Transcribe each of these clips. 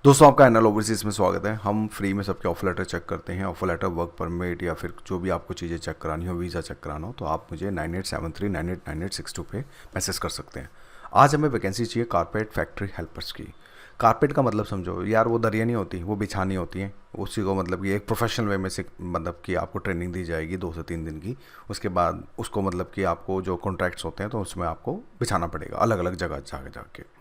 दोस्तों आपका NL overseas में स्वागत है। हम फ्री में सबके ऑफर लेटर चेक करते हैं। ऑफर लेटर, वर्क परमिट या फिर जो भी आपको चीज़ें चेक करानी हो, वीज़ा चेक कराना हो, तो आप मुझे 9873989862 पे मैसेज कर सकते हैं। आज हमें वैकेंसी चाहिए कारपेट फैक्ट्री हेल्पर्स की। कारपेट का मतलब समझो यार, वो दरिया नहीं होती, वो बिछानी होती है। उसी को मतलब कि एक प्रोफेशनल वे में से मतलब कि आपको ट्रेनिंग दी जाएगी 2 से 3 दिन की। उसके बाद उसको मतलब कि आपको जो कॉन्ट्रैक्ट्स होते हैं तो उसमें आपको बिछाना पड़ेगा अलग अलग जगह जाके।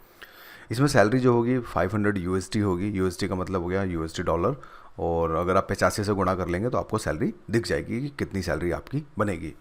इसमें सैलरी जो होगी 500 यूएसडी होगी। यूएसडी का मतलब हो गया यूएसडी डॉलर। और अगर आप 85 से गुणा कर लेंगे तो आपको सैलरी दिख जाएगी कि कितनी सैलरी आपकी बनेगी।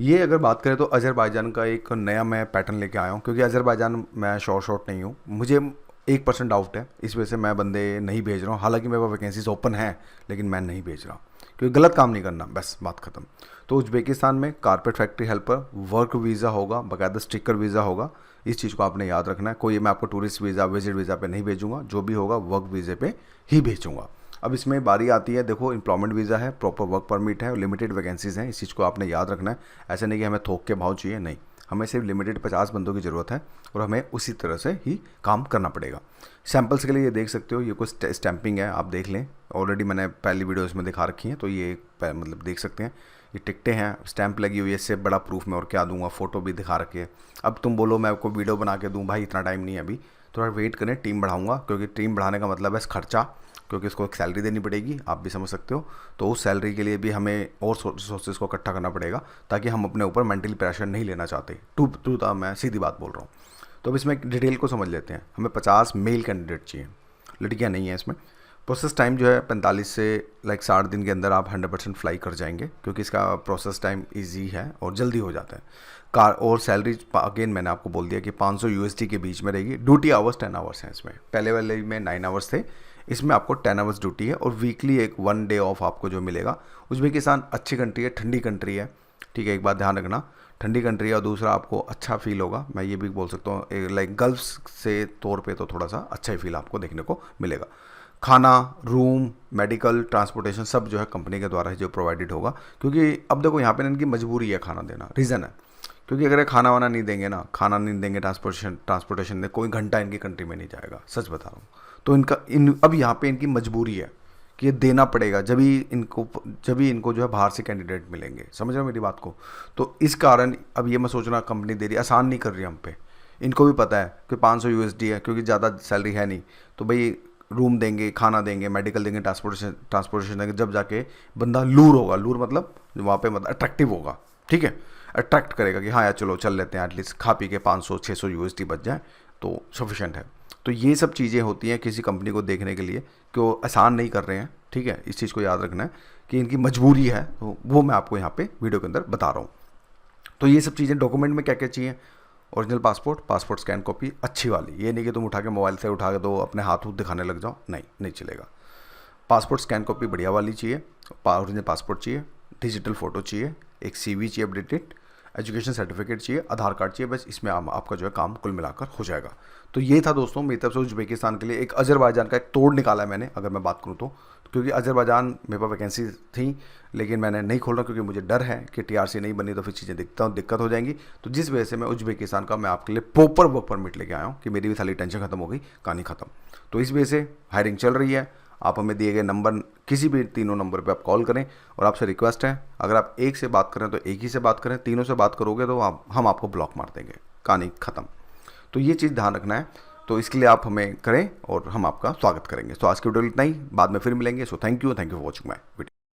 ये अगर बात करें तो अजरबैजान का एक नया मैं पैटर्न लेके आया हूँ, क्योंकि अजरबैजान मैं शॉर्ट नहीं हूँ। मुझे 1% डाउट है, इस वजह से मैं बंदे नहीं भेज रहा हूँ। हालांकि मेरे पास वैकेंसीज ओपन है, लेकिन मैं नहीं भेज रहा क्योंकि गलत काम नहीं करना, बस बात खत्म। तो उज्बेकिस्तान में carpet factory helper work visa होगा, बाकायदा स्टिकर वीज़ा होगा। इस चीज़ को आपने याद रखना है। कोई मैं आपको टूरिस्ट वीज़ा, विजिट वीज़ा पे नहीं भेजूंगा, जो भी होगा वर्क वीज़े पे ही भेजूंगा। अब इसमें बारी आती है, देखो एम्प्लॉयमेंट वीज़ा है, प्रॉपर वर्क परमिट है और लिमिटेड वैकेंसीज़ हैं। इस चीज़ को आपने याद रखना है। ऐसा नहीं कि हमें थोक के भाव चाहिए, नहीं, हमें सिर्फ लिमिटेड 50 बंदों की ज़रूरत है और हमें उसी तरह से ही काम करना पड़ेगा। सैम्पल्स के लिए ये देख सकते हो, ये कुछ स्टैंपिंग है, आप देख लें। ऑलरेडी मैंने पहली वीडियोस में दिखा रखी हैं, तो ये मतलब देख सकते हैं। ये टिकटें हैं, स्टैंप लगी हुई है, इससे बड़ा प्रूफ मैं और क्या दूंगा, फ़ोटो भी दिखा रखी है। अब तुम बोलो मैं आपको वीडियो बना के दूँ, भाई इतना टाइम नहीं है अभी, थोड़ा वेट करें, टीम बढ़ाऊंगा। क्योंकि टीम बढ़ाने का मतलब है खर्चा, क्योंकि इसको एक सैलरी देनी पड़ेगी, आप भी समझ सकते हो। तो उस सैलरी के लिए भी हमें और सोर्सेज को इकट्ठा करना पड़ेगा, ताकि हम अपने ऊपर मेंटली प्रेशर नहीं लेना चाहते। टू मैं सीधी बात बोल रहा हूँ। तो अब इसमें डिटेल को समझ लेते हैं। हमें 50 मेल कैंडिडेट चाहिए, लड़कियाँ नहीं हैं इसमें। प्रोसेस टाइम जो है 45 से 60 दिन के अंदर आप 100% फ्लाई कर जाएंगे, क्योंकि इसका प्रोसेस टाइम इजी है और जल्दी हो जाता है। कार और सैलरी अगेन मैंने आपको बोल दिया कि 500 यूएसडी के बीच में रहेगी। ड्यूटी आवर्स 10 आवर्स हैं इसमें। पहले वाले में 9 आवर्स थे, इसमें आपको 10 आवर्स ड्यूटी है और वीकली एक 1 डे ऑफ आपको जो मिलेगा। उज्बेकिस्तान अच्छी कंट्री है, ठंडी कंट्री है, ठीक है, एक बात ध्यान रखना, ठंडी कंट्री है। और दूसरा आपको अच्छा फील होगा, मैं ये भी बोल सकता हूँ, लाइक गल्फ से तौर पे तो थोड़ा सा अच्छा ही फील आपको देखने को मिलेगा। खाना, रूम, मेडिकल, ट्रांसपोर्टेशन सब जो है कंपनी के द्वारा ही जो प्रोवाइडेड होगा। क्योंकि अब देखो यहाँ पे इनकी मजबूरी है खाना देना, रीज़न है। क्योंकि अगर ये खाना वाना नहीं देंगे ना, खाना नहीं देंगे, ट्रांसपोर्टेशन में कोई घंटा इनकी कंट्री में नहीं जाएगा, सच बता रहा हूँ। तो अब यहाँ पे इनकी मजबूरी है कि ये देना पड़ेगा, जब ही इनको जो है बाहर से कैंडिडेट मिलेंगे। समझ रहे हो मेरी बात को? तो इस कारण अब ये मैं सोचना कंपनी दे रही, आसान नहीं कर रही हम पे। इनको भी पता है कि 500 यूएसडी है, क्योंकि ज़्यादा सैलरी है नहीं, तो भाई रूम देंगे, खाना देंगे, मेडिकल देंगे, ट्रांसपोर्टेशन देंगे, जब जाके बंदा लूर होगा। लूर मतलब वहाँ पे मतलब अट्रैक्टिव होगा, ठीक है, अट्रैक्ट करेगा कि हाँ यार चलो चल लेते हैं, एटलीस्ट खा पी के 500-600 यूएसडी बच जाए तो सफिशेंट है। तो ये सब चीज़ें होती हैं किसी कंपनी को देखने के लिए कि वो आसान नहीं कर रहे हैं, ठीक है। इस चीज़ को याद रखना है कि इनकी मजबूरी है, तो वो मैं आपको यहाँ पे वीडियो के अंदर बता रहा हूँ। तो ये सब चीज़ें डॉक्यूमेंट में क्या क्या चाहिए? ओरिजिनल पासपोर्ट स्कैन कॉपी अच्छी वाली, ये नहीं कि तुम उठा के मोबाइल से उठा के दो, अपने हाथ दिखाने लग जाओ, नहीं चलेगा। पासपोर्ट स्कैन कॉपी बढ़िया वाली चाहिए, ओरिजिनल पासपोर्ट चाहिए, डिजिटल फ़ोटो चाहिए, एक सीवी चाहिए अपडेटेड, एजुकेशन सर्टिफिकेट चाहिए, आधार कार्ड चाहिए। बस इसमें आपका जो है काम कुल मिलाकर हो जाएगा। तो ये था दोस्तों मेरी तरफ से उज्बेकिस्तान के लिए। एक अजरबैजान का एक तोड़ निकाला है मैंने, अगर मैं बात करूँ तो, क्योंकि अजरबैजान मेरे पास वैकेंसी थी, लेकिन मैंने नहीं खोला क्योंकि मुझे डर है कि टीआरसी नहीं बनी तो फिर चीज़ें दिक्कत हो जाएंगी। तो जिस वजह से मैं उज्बेकिस्तान का मैं आपके लिए प्रॉपर वर्क परमिट लेके आया हूँ कि मेरी भी सारी टेंशन खत्म हो गई, कहानी खत्म। तो इस वजह से हायरिंग चल रही है। आप हमें दिए गए नंबर, किसी भी तीनों नंबर पे आप कॉल करें। और आपसे रिक्वेस्ट है, अगर आप एक से बात करें तो एक ही से बात करें, तीनों से बात करोगे तो हम आपको ब्लॉक मार देंगे, कहानी ख़त्म। तो ये चीज़ ध्यान रखना है। तो इसके लिए आप हमें करें और हम आपका स्वागत करेंगे। तो आज की वीडियो इतना ही, बाद में फिर मिलेंगे। So thank you for watching my video.